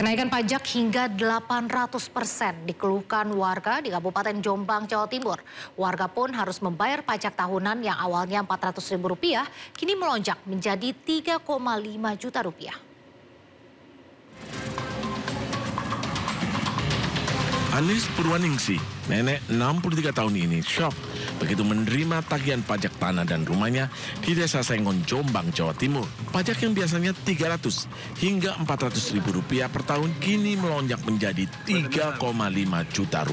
Kenaikan pajak hingga 800% dikeluhkan warga di Kabupaten Jombang, Jawa Timur. Warga pun harus membayar pajak tahunan yang awalnya Rp400.000, kini melonjak menjadi Rp3,5 juta. Anis Purwaningsi, nenek 63 tahun ini syok begitu menerima tagihan pajak tanah dan rumahnya di Desa Sengon, Jombang, Jawa Timur. Pajak yang biasanya Rp300 hingga Rp400.000 per tahun kini melonjak menjadi Rp3,5 juta.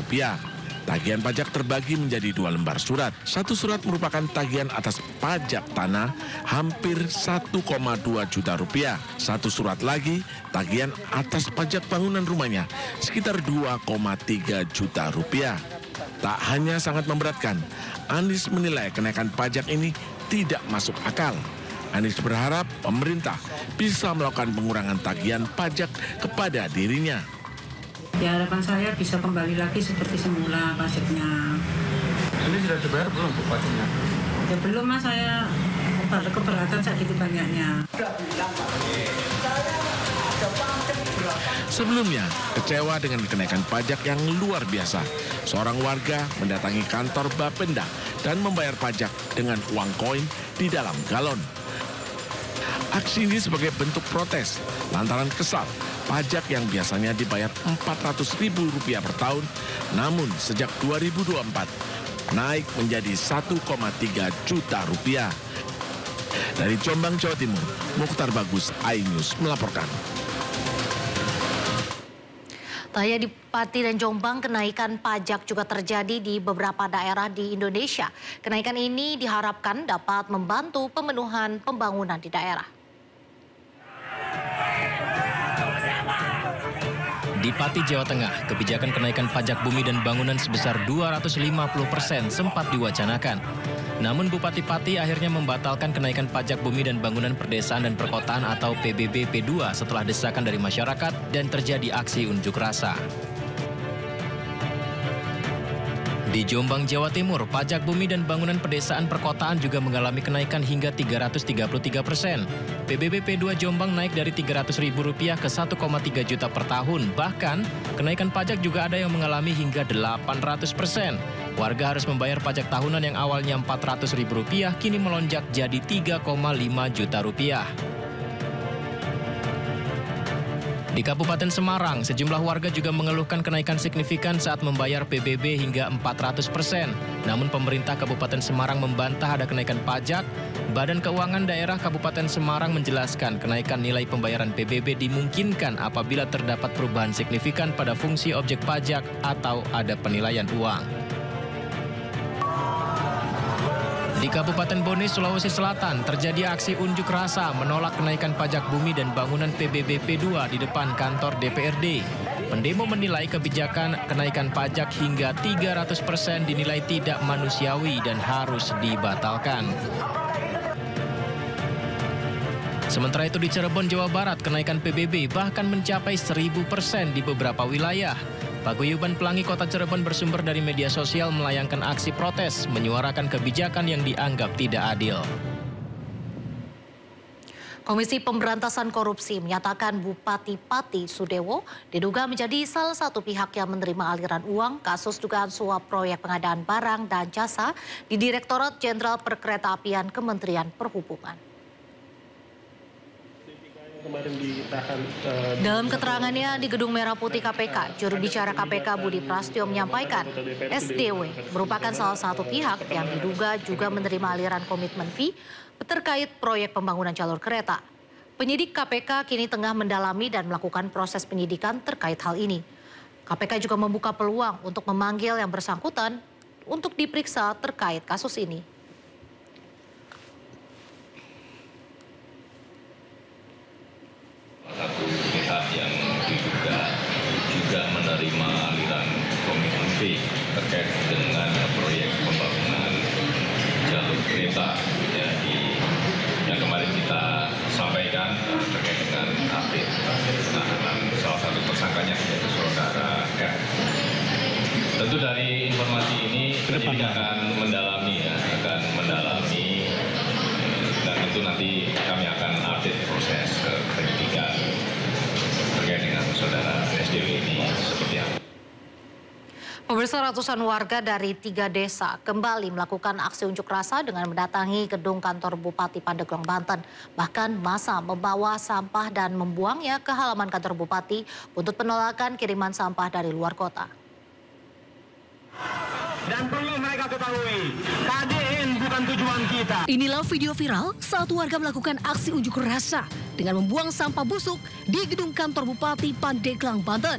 Tagihan pajak terbagi menjadi 2 lembar surat. Satu surat merupakan tagihan atas pajak tanah hampir Rp1,2 juta. Satu surat lagi tagihan atas pajak bangunan rumahnya sekitar Rp2,3 juta. Tak hanya sangat memberatkan, Anis menilai kenaikan pajak ini tidak masuk akal. Anis berharap pemerintah bisa melakukan pengurangan tagihan pajak kepada dirinya. Ya, harapan saya bisa kembali lagi seperti semula pajaknya. Ini sudah dibayar belum Bu pajaknya? Ya belum Mas, saya keberatan segitu banyaknya. Sebelumnya, kecewa dengan kenaikan pajak yang luar biasa, seorang warga mendatangi kantor Bapenda dan membayar pajak dengan uang koin di dalam galon. Aksi ini sebagai bentuk protes lantaran kesal pajak yang biasanya dibayar Rp400.000 per tahun, namun sejak 2024 naik menjadi Rp1,3 juta. Dari Jombang, Jawa Timur, Mukhtar Bagus, iNews melaporkan. Tak hanya di Pati dan Jombang, kenaikan pajak juga terjadi di beberapa daerah di Indonesia. Kenaikan ini diharapkan dapat membantu pemenuhan pembangunan di daerah. Di Pati, Jawa Tengah, kebijakan kenaikan pajak bumi dan bangunan sebesar 250% sempat diwacanakan. Namun Bupati Pati akhirnya membatalkan kenaikan pajak bumi dan bangunan perdesaan dan perkotaan atau PBB P2 setelah desakan dari masyarakat dan terjadi aksi unjuk rasa. Di Jombang, Jawa Timur, pajak bumi dan bangunan pedesaan perkotaan juga mengalami kenaikan hingga 333%. PBB P2 Jombang naik dari Rp300.000 ke Rp1,3 juta per tahun. Bahkan, kenaikan pajak juga ada yang mengalami hingga 800%. Warga harus membayar pajak tahunan yang awalnya Rp400.000 kini melonjak jadi Rp3,5 juta. Di Kabupaten Semarang, sejumlah warga juga mengeluhkan kenaikan signifikan saat membayar PBB hingga 400%. Namun pemerintah Kabupaten Semarang membantah ada kenaikan pajak. Badan Keuangan Daerah Kabupaten Semarang menjelaskan kenaikan nilai pembayaran PBB dimungkinkan apabila terdapat perubahan signifikan pada fungsi objek pajak atau ada penilaian uang. Di Kabupaten Bone, Sulawesi Selatan, terjadi aksi unjuk rasa menolak kenaikan pajak bumi dan bangunan PBB P2 di depan kantor DPRD. Pendemo menilai kebijakan kenaikan pajak hingga 300% dinilai tidak manusiawi dan harus dibatalkan. Sementara itu di Cirebon, Jawa Barat, kenaikan PBB bahkan mencapai 1000% di beberapa wilayah. Paguyuban Pelangi Kota Cirebon bersumber dari media sosial melayangkan aksi protes, menyuarakan kebijakan yang dianggap tidak adil. Komisi Pemberantasan Korupsi menyatakan Bupati Pati Sudewo diduga menjadi salah satu pihak yang menerima aliran uang kasus dugaan suap proyek pengadaan barang dan jasa di Direktorat Jenderal Perkeretaapian Kementerian Perhubungan. Dalam keterangannya di Gedung Merah Putih KPK, juru bicara KPK Budi Prasetyo menyampaikan SDW merupakan salah satu pihak yang diduga juga menerima aliran komitmen fee terkait proyek pembangunan jalur kereta. Penyidik KPK kini tengah mendalami dan melakukan proses penyidikan terkait hal ini. KPK juga membuka peluang untuk memanggil yang bersangkutan untuk diperiksa terkait kasus ini. Satu pihak yang diduga juga menerima aliran komitmen fee terkait dengan proyek pembangunan jalur kereta yang kemarin kita sampaikan terkait dengan update penahanan salah satu tersangkanya yaitu saudara R. Tentu dari informasi ini penyidik akan mendalami dan tentu nanti kami akan update proses penyidikan terkait dengan saudara saudara SDW ini seperti apa. Pemirsa, ratusan warga dari 3 desa kembali melakukan aksi unjuk rasa dengan mendatangi gedung kantor Bupati Pandeglang, Banten. Bahkan massa membawa sampah dan membuangnya ke halaman kantor Bupati untuk penolakan kiriman sampah dari luar kota. Dan perlu mereka ketahui, KDN bukan tujuan kita. Inilah video viral saat warga melakukan aksi unjuk rasa dengan membuang sampah busuk di gedung kantor Bupati Pandeglang, Banten.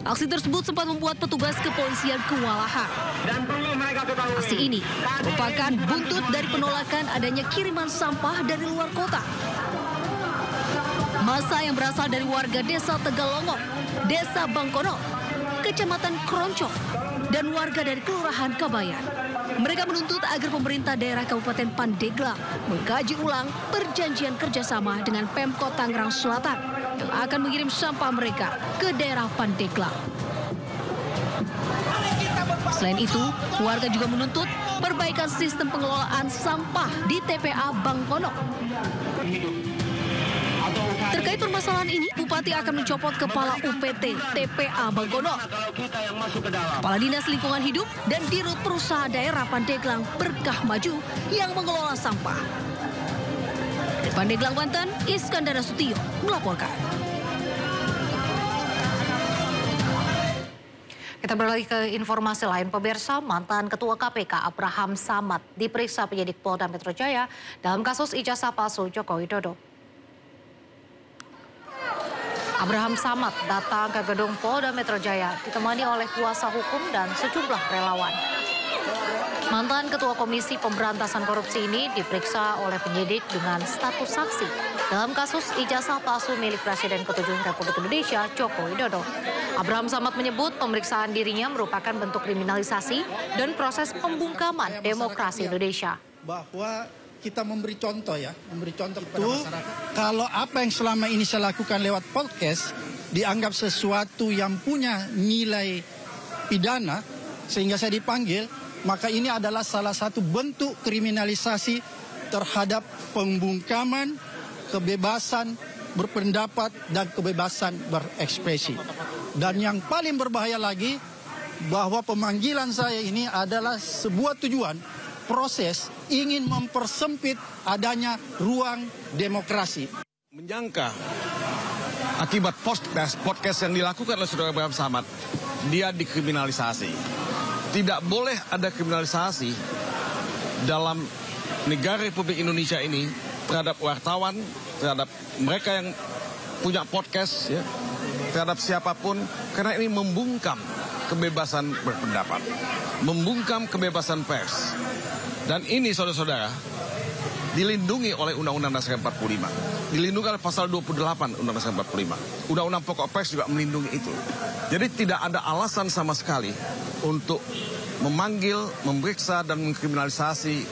Aksi tersebut sempat membuat petugas kepolisian kewalahan. Dan perlu mereka ketahui, aksi ini merupakan buntut dari penolakan adanya kiriman sampah dari luar kota. Massa yang berasal dari warga desa Tegalongok, desa Bangkono, kecamatan Kroncong, dan warga dari kelurahan Kabayan. Mereka menuntut agar pemerintah daerah Kabupaten Pandeglang mengkaji ulang perjanjian kerjasama dengan Pemkot Tangerang Selatan yang akan mengirim sampah mereka ke daerah Pandeglang. Selain itu, warga juga menuntut perbaikan sistem pengelolaan sampah di TPA Bangkono. Terkait permasalahan ini, Bupati akan mencopot Kepala UPT TPA Bangkono, Kepala Dinas Lingkungan Hidup, dan Dirut Perusahaan Daerah Pandeglang Berkah Maju yang mengelola sampah. Pandeglang, Banten, Iskandar Nasution melaporkan. Kita beralih ke informasi lain, pemirsa. Mantan Ketua KPK Abraham Samad diperiksa penyidik Polda Metro Jaya dalam kasus ijazah palsu Joko Widodo. Abraham Samad datang ke gedung Polda Metro Jaya ditemani oleh kuasa hukum dan sejumlah relawan. Mantan Ketua Komisi Pemberantasan Korupsi ini diperiksa oleh penyidik dengan status saksi dalam kasus ijazah palsu milik Presiden ke-7 Republik Indonesia Joko Widodo. Abraham Samad menyebut pemeriksaan dirinya merupakan bentuk kriminalisasi dan proses pembungkaman demokrasi Indonesia. Bahwa kita memberi contoh itu, kalau apa yang selama ini saya lakukan lewat podcast dianggap sesuatu yang punya nilai pidana sehingga saya dipanggil, maka ini adalah salah satu bentuk kriminalisasi terhadap pembungkaman kebebasan berpendapat dan kebebasan berekspresi. Dan yang paling berbahaya lagi, bahwa pemanggilan saya ini adalah sebuah tujuan proses ingin mempersempit adanya ruang demokrasi. Menyangka akibat podcast yang dilakukan oleh Saudara Abraham Samad, dia dikriminalisasi. Tidak boleh ada kriminalisasi dalam negara Republik Indonesia ini terhadap wartawan, terhadap mereka yang punya podcast, ya, terhadap siapapun, karena ini membungkam kebebasan berpendapat, membungkam kebebasan pers. Dan ini, saudara-saudara, dilindungi oleh Undang-Undang Dasar 45. Dilindungi oleh pasal 28 Undang-Undang Dasar 45. Undang-Undang Pokok Pers juga melindungi itu. Jadi tidak ada alasan sama sekali untuk memanggil, memeriksa, dan mengkriminalisasi